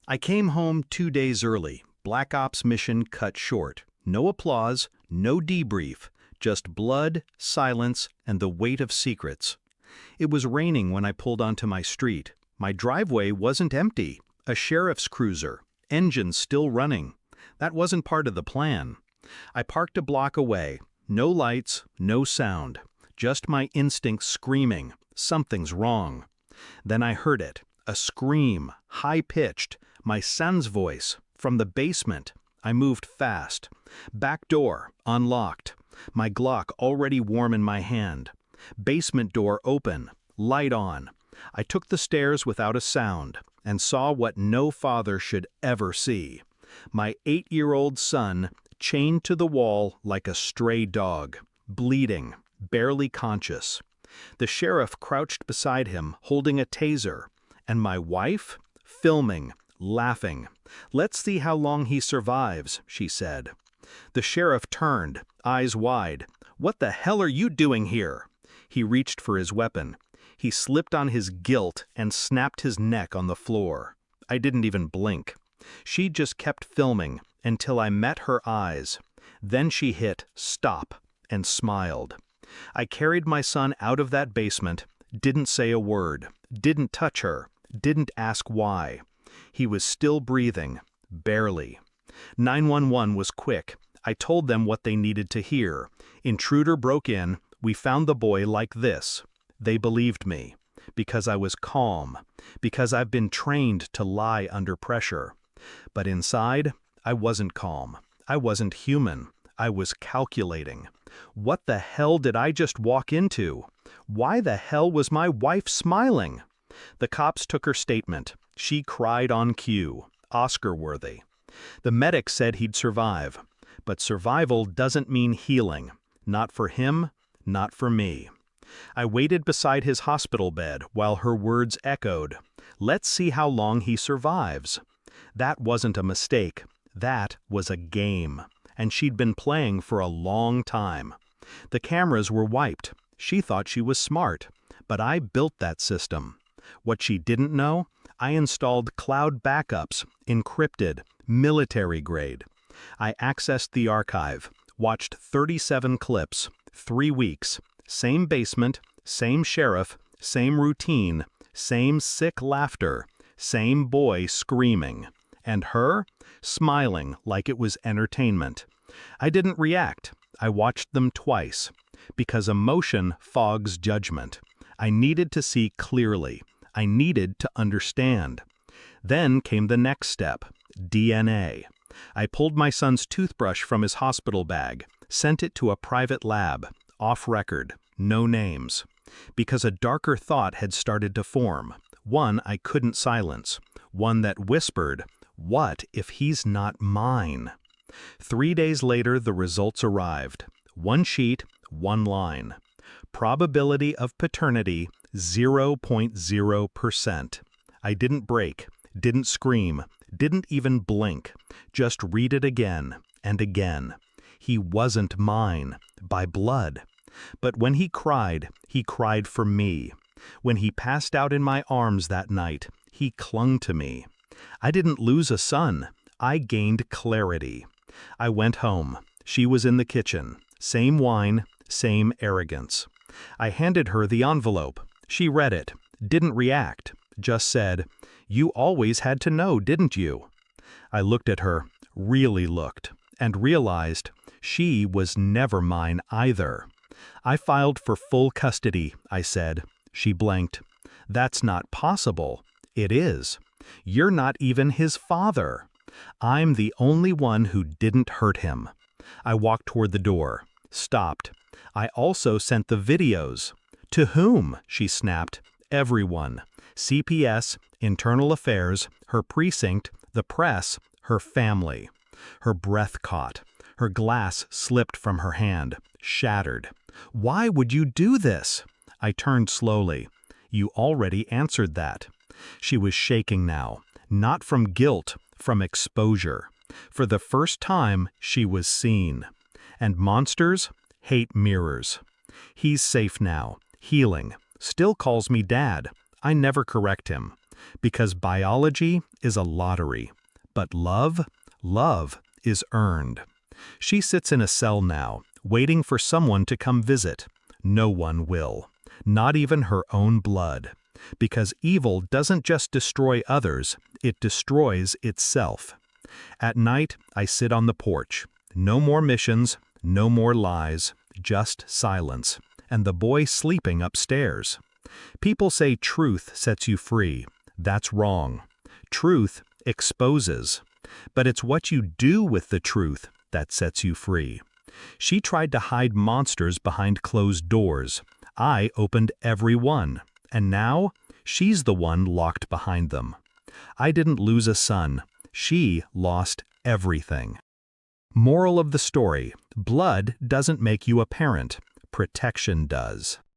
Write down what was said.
I came home 2 days early. Black Ops mission cut short. No applause, no debrief, just blood, silence, and the weight of secrets. It was raining when I pulled onto my street. My driveway wasn't empty. A sheriff's cruiser, engine still running. That wasn't part of the plan. I parked a block away. No lights, no sound. Just my instincts screaming, something's wrong. Then I heard it, a scream, high-pitched, my son's voice, from the basement. I moved fast. Back door, unlocked. My Glock already warm in my hand. Basement door open, light on. I took the stairs without a sound and saw what no father should ever see. My 8-year-old son chained to the wall like a stray dog, bleeding, barely conscious. The sheriff crouched beside him, holding a taser, and my wife, filming, laughing. "Let's see how long he survives," she said. The sheriff turned, eyes wide. "What the hell are you doing here?" He reached for his weapon. He slipped on his guilt and snapped his neck on the floor. I didn't even blink. She just kept filming until I met her eyes. Then she hit stop and smiled. I carried my son out of that basement, didn't say a word, didn't touch her, didn't ask why. He was still breathing, barely. 911 was quick. I told them what they needed to hear. Intruder broke in. We found the boy like this. They believed me. Because I was calm. Because I've been trained to lie under pressure. But inside, I wasn't calm. I wasn't human. I was calculating. What the hell did I just walk into? Why the hell was my wife smiling? The cops took her statement. She cried on cue. Oscar-worthy. The medic said he'd survive. But survival doesn't mean healing. Not for him, not for me. I waited beside his hospital bed while her words echoed. "Let's see how long he survives." That wasn't a mistake. That was a game. And she'd been playing for a long time. The cameras were wiped. She thought she was smart. But I built that system. What she didn't know, I installed cloud backups, encrypted, military grade. I accessed the archive, watched 37 clips, 3 weeks, same basement, same sheriff, same routine, same sick laughter, same boy screaming. And her, smiling like it was entertainment. I didn't react. I watched them twice. Because emotion fogs judgment. I needed to see clearly. I needed to understand. Then came the next step, DNA. I pulled my son's toothbrush from his hospital bag, sent it to a private lab, off record, no names. Because a darker thought had started to form, one I couldn't silence, one that whispered, "What if he's not mine?" 3 days later the results arrived. 1 sheet, 1 line. Probability of paternity, 0.0%. I didn't break, didn't scream, didn't even blink. Just read it again and again. He wasn't mine, by blood. But when he cried for me. When he passed out in my arms that night, he clung to me. I didn't lose a son. I gained clarity. I went home. She was in the kitchen. Same wine, same arrogance. I handed her the envelope. She read it, didn't react, just said, "You always had to know, didn't you?" I looked at her, really looked, and realized she was never mine either. "I filed for full custody," I said. She blanked. "That's not possible." "It is. You're not even his father. I'm the only one who didn't hurt him." I walked toward the door, stopped. "I also sent the videos." "To whom?" she snapped. "Everyone. CPS, Internal Affairs, her precinct, the press, her family." Her breath caught. Her glass slipped from her hand, shattered. "Why would you do this?" I turned slowly. "You already answered that." She was shaking now, not from guilt, from exposure. For the first time, she was seen. And monsters hate mirrors. He's safe now, healing, still calls me Dad. I never correct him. Because biology is a lottery, but love is earned. She sits in a cell now, waiting for someone to come visit. No one will, not even her own blood. Because evil doesn't just destroy others, it destroys itself. At night, I sit on the porch. No more missions, no more lies, just silence, and the boy sleeping upstairs. People say truth sets you free. That's wrong. Truth exposes. But it's what you do with the truth that sets you free. She tried to hide monsters behind closed doors. I opened every one. And now, she's the one locked behind them. I didn't lose a son. She lost everything. Moral of the story: blood doesn't make you a parent. Protection does.